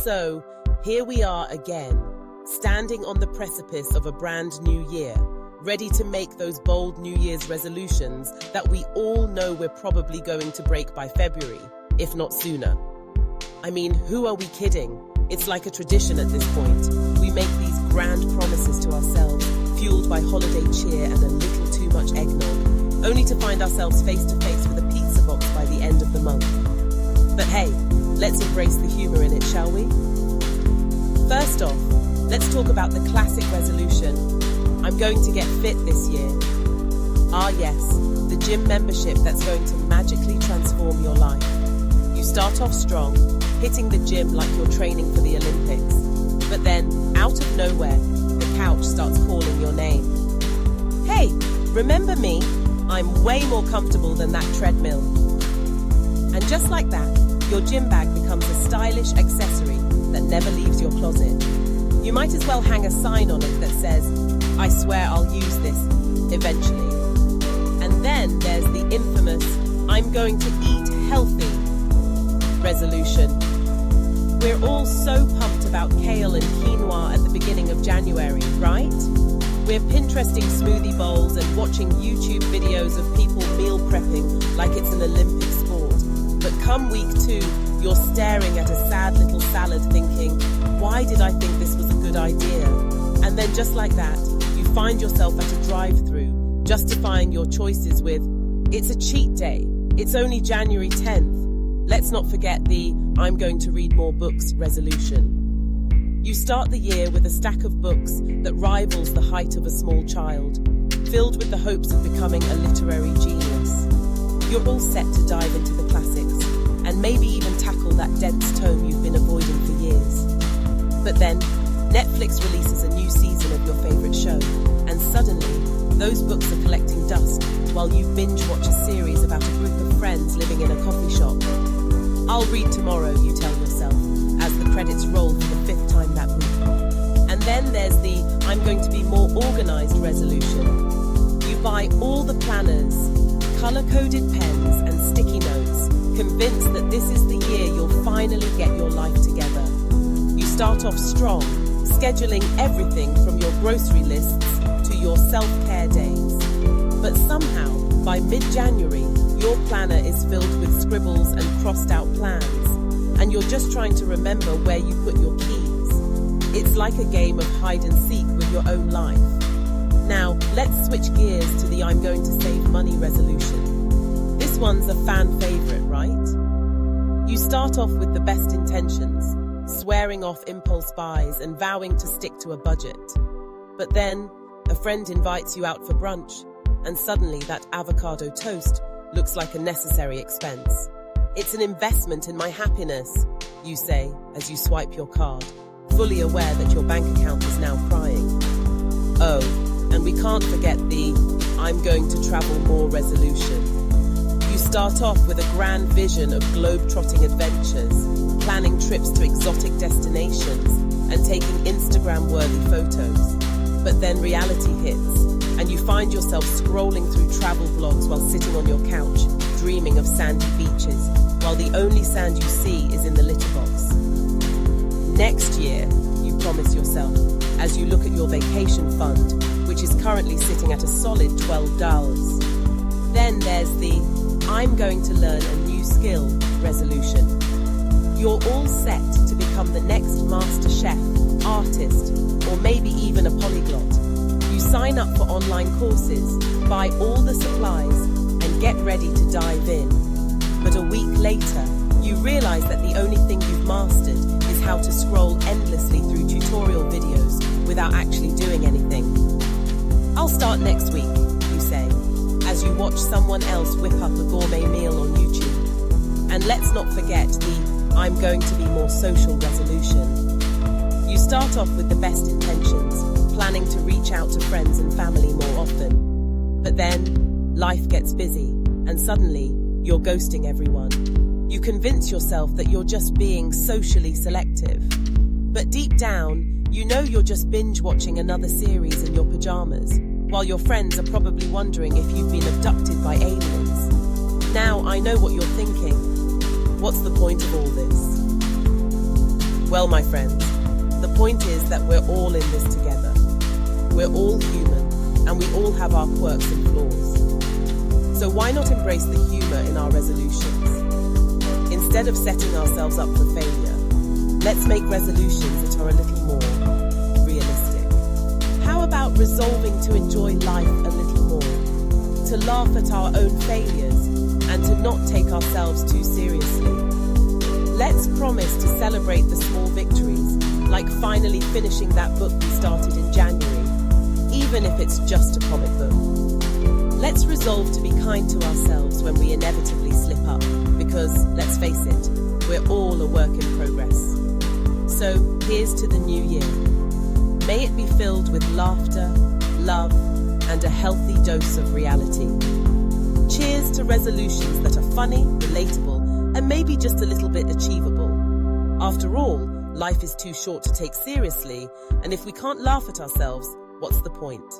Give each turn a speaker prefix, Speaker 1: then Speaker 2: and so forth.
Speaker 1: So, here we are again, standing on the precipice of a brand new year, ready to make those bold New Year's resolutions that we all know we're probably going to break by February, if not sooner. I mean, who are we kidding? It's like a tradition at this point. We make these grand promises to ourselves, fueled by holiday cheer and a little too much eggnog, only to find ourselves face to face with a pizza box by the end of the month. But hey, let's embrace the humor in it, shall we? First off, let's talk about the classic resolution. I'm going to get fit this year. Ah yes, the gym membership that's going to magically transform your life. You start off strong, hitting the gym like you're training for the Olympics. But then, out of nowhere, the couch starts calling your name. Hey, remember me? I'm way more comfortable than that treadmill. And just like that, your gym bag becomes a stylish accessory that never leaves your closet. You might as well hang a sign on it that says, I swear I'll use this, eventually. And then there's the infamous, I'm going to eat healthy resolution. We're all so pumped about kale and quinoa at the beginning of January, right? We're Pinteresting smoothie bowls and watching YouTube videos of people meal prepping like it's an Olympic sport. But come week 2, you're staring at a sad little salad thinking, why did I think this was a good idea? And then just like that, you find yourself at a drive-thru, justifying your choices with, it's a cheat day, it's only January 10th. Let's not forget the, I'm going to read more books resolution. You start the year with a stack of books that rivals the height of a small child, filled with the hopes of becoming a literary genius. You're all set to dive into the classics, and maybe even tackle that dense tome you've been avoiding for years. But then, Netflix releases a new season of your favorite show, and suddenly, those books are collecting dust while you binge watch a series about a group of friends living in a coffee shop. I'll read tomorrow, you tell yourself, as the credits roll for the 5th time that week. And then there's the I'm going to be more organized resolution. You buy all the planners, color-coded pens and sticky notes, convinced that this is the year you'll finally get your life together. You start off strong, scheduling everything from your grocery lists to your self-care days. But somehow, by mid-January, your planner is filled with scribbles and crossed-out plans, and you're just trying to remember where you put your keys. It's like a game of hide-and-seek with your own life. Now, let's switch gears to the I'm going to save money resolution. This one's a fan favorite, right? You start off with the best intentions, swearing off impulse buys and vowing to stick to a budget. But then, a friend invites you out for brunch, and suddenly that avocado toast looks like a necessary expense. It's an investment in my happiness, you say as you swipe your card, fully aware that your bank account is now crying. Oh, and we can't forget the I'm going to travel more resolution. You start off with a grand vision of globe-trotting adventures, planning trips to exotic destinations, and taking Instagram-worthy photos. But then reality hits, and you find yourself scrolling through travel blogs while sitting on your couch, dreaming of sandy beaches, while the only sand you see is in the litter box. Next year, you promise yourself, as you look at your vacation fund, which is currently sitting at a solid $12. Then there's the I'm going to learn a new skill resolution. You're all set to become the next master chef, artist, or maybe even a polyglot. You sign up for online courses, buy all the supplies, and get ready to dive in. But a week later, you realize that the only thing you've mastered is how to scroll endlessly through tutorial videos without actually doing anything. I'll start next week, you say, as you watch someone else whip up a gourmet meal on YouTube. And let's not forget the I'm going to be more social resolution. You start off with the best intentions, planning to reach out to friends and family more often. But then, life gets busy, and suddenly, you're ghosting everyone. You convince yourself that you're just being socially selective. But deep down, you know you're just binge-watching another series in your pajamas, while your friends are probably wondering if you've been abducted by aliens. Now I know what you're thinking. What's the point of all this? Well, my friends, the point is that we're all in this together. We're all human, and we all have our quirks and flaws. So why not embrace the humor in our resolutions? Instead of setting ourselves up for failure, let's make resolutions that are a little more realistic. How about resolving to enjoy life a little more, to laugh at our own failures, and to not take ourselves too seriously? Let's promise to celebrate the small victories, like finally finishing that book we started in January, even if it's just a comic book. Let's resolve to be kind to ourselves when we inevitably slip up, because, let's face it, we're all a work in progress. So, here's to the new year. May it be filled with laughter, love, and a healthy dose of reality. Cheers to resolutions that are funny, relatable, and maybe just a little bit achievable. After all, life is too short to take seriously, and if we can't laugh at ourselves, what's the point?